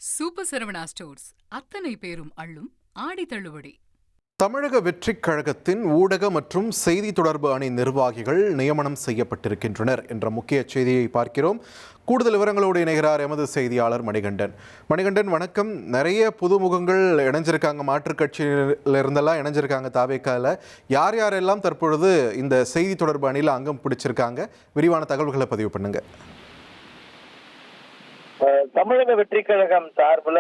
Super Saravana stores அத்தனை பேரும் அள்ளும் ஆடி தள்ளுபடி. தமிழக வெற்றிக் கழகத்தின் ஊடக மற்றும் செய்தி தொடர்பு அணி நிர்வாகிகள் நியமனம் செய்யப்பட்டிருக்கின்றனர் என்ற முக்கிய செய்தியை பார்க்கிறோம். கூடுதல் விவரங்களோடு இணைகிறார் எமது செய்தியாளர் மணிகண்டன். மணிகண்டன், வணக்கம். நிறைய புதுமுகங்கள் இணைஞ்சிருக்காங்க, மாற்றுக் கட்சியிலிருந்தெல்லாம் இணைஞ்சிருக்காங்க தாவேக்கால. யார் யாரெல்லாம் தற்பொழுது இந்த செய்தி தொடர்பு அணியில் அங்கம் பிடிச்சிருக்காங்க? விரிவான தகவல்களை பதிவு பண்ணுங்க. தமிழக வெற்றி கழகம் சார்பில்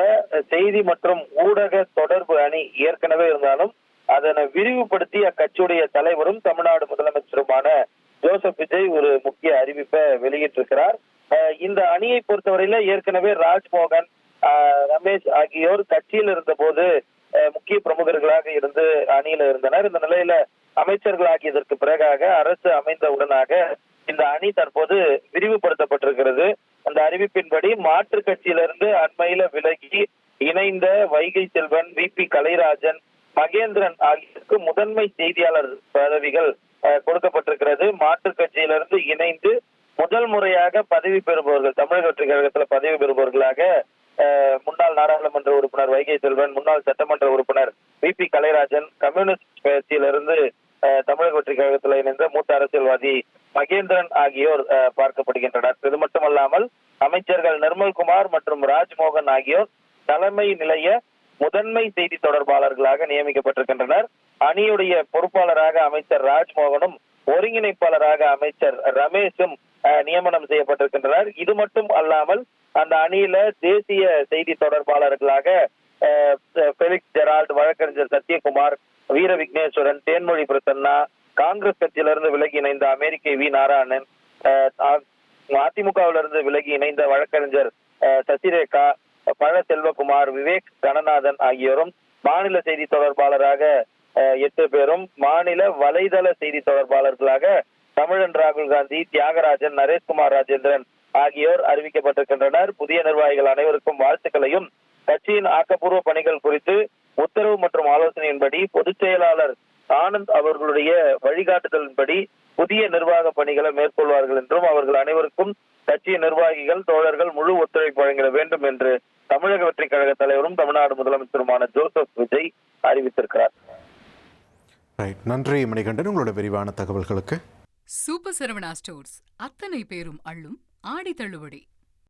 செய்தி மற்றும் ஊடக தொடர்பு அணி ஏற்கனவே இருந்தாலும் அதனை விரிவுபடுத்தி அக்கட்சியுடைய தலைவரும் தமிழ்நாடு முதலமைச்சருமான ஜோசப் விஜய் ஒரு முக்கிய அறிவிப்பை வெளியிட்டிருக்கிறார். இந்த அணியை பொறுத்தவரையில ஏற்கனவே ராஜ்மோகன், ரமேஷ் ஆகியோர் கட்சியில் இருந்த போது முக்கிய பிரமுகர்களாக இருந்து அணியில இருந்தனர். இந்த நிலையில அமைச்சர்களாகியதற்கு பிறகாக அரசு அமைந்தவுடனாக இந்த அணி தற்போது விரிவுபடுத்தப்பட்டிருக்கிறது. அந்த அறிவிப்பின்படி மாற்றுக் கட்சியிலிருந்து அண்மையில விலகி இணைந்த வைகை செல்வன், VP கலைராஜன், மகேந்திரன் ஆகியோருக்கு முதன்மை செய்தியாளர் பதவிகள் கொடுக்கப்பட்டிருக்கிறது. மாற்றுக் கட்சியிலிருந்து இணைந்து முதல் முறையாக பதவி பெறுபவர்கள், தமிழக வெற்றி கழகத்தில் பதவி பெறுபவர்களாக முன்னாள் நாடாளுமன்ற உறுப்பினர் வைகை செல்வன், முன்னாள் சட்டமன்ற உறுப்பினர் VP கலைராஜன், கம்யூனிஸ்ட் கட்சியிலிருந்து தமிழக வெற்றி கழகத்தில் இணைந்த மூத்த அரசியல்வாதி மகேந்திரன் ஆகியோர் பார்க்கப்படுகின்றனர். இது மட்டுமல்லாமல் அமைச்சர்கள் நிர்மல்குமார் மற்றும் ராஜ்மோகன் ஆகியோர் தலைமை நிலைய முதன்மை செய்தி தொடர்பாளர்களாக நியமிக்கப்பட்டிருக்கின்றனர். அணியுடைய பொறுப்பாளராக அமைச்சர் ராஜ்மோகனும் ஒருங்கிணைப்பாளராக அமைச்சர் ரமேஷும் நியமனம் செய்யப்பட்டிருக்கின்றனர். இது மட்டும் அல்லாமல் அந்த அணியில தேசிய செய்தி தொடர்பாளர்களாக பெலிக்ஸ் ஜெரால்ட், வழக்கறிஞர் சத்யகுமார், வீர விக்னேஸ்வரன், தேன்மொழி பிரசன்னா, காங்கிரஸ் கட்சியிலிருந்து விலகி இணைந்த அமெரிக்க வி நாராயணன், அதிமுகவிலிருந்து விலகி இணைந்த வழக்கறிஞர் சசிரேகா, பழ செல்வகுமார், விவேக் கணநாதன் ஆகியோரும் மாநில செய்தி தொடர்பாளராக 8 பேரும், மாநில வலைதள செய்தி தொடர்பாளர்களாக தமிழன் ராகுல் காந்தி, தியாகராஜன், நரேஷ்குமார் ராஜேந்திரன் ஆகியோர் அறிவிக்கப்பட்டிருக்கின்றனர். புதிய நிர்வாகிகள் அனைவருக்கும் வாழ்த்துக்களையும் கட்சியின் ஆக்கப்பூர்வ பணிகள் குறித்து உத்தரவு மற்றும் ஆலோசனையின்படி பொதுச் செயலாளர் ஆனந்த் அவர்களுடைய வழிகாட்டுதலின்படி புதிய நிர்வாக பணிகளை மேற்கொள்வார்கள் என்றும் அவர்கள் அனைவருக்கும் கட்சியின் நிர்வாகிகள், தோழர்கள் முழு ஒத்துழைப்பு வழங்கிட வேண்டும் என்று தமிழக வெற்றி கழக தலைவரும் தமிழ்நாடு முதலமைச்சருமான ஜோசப் விஜய் அறிவித்திருக்கிறார். நன்றி மணிகண்டன், உங்களோட விரிவான தகவல்களுக்கு. சூப்பர் சரவணா ஸ்டோர்ஸ் அத்தனை பேரும் அள்ளும் ஆடி தள்ளுபடி.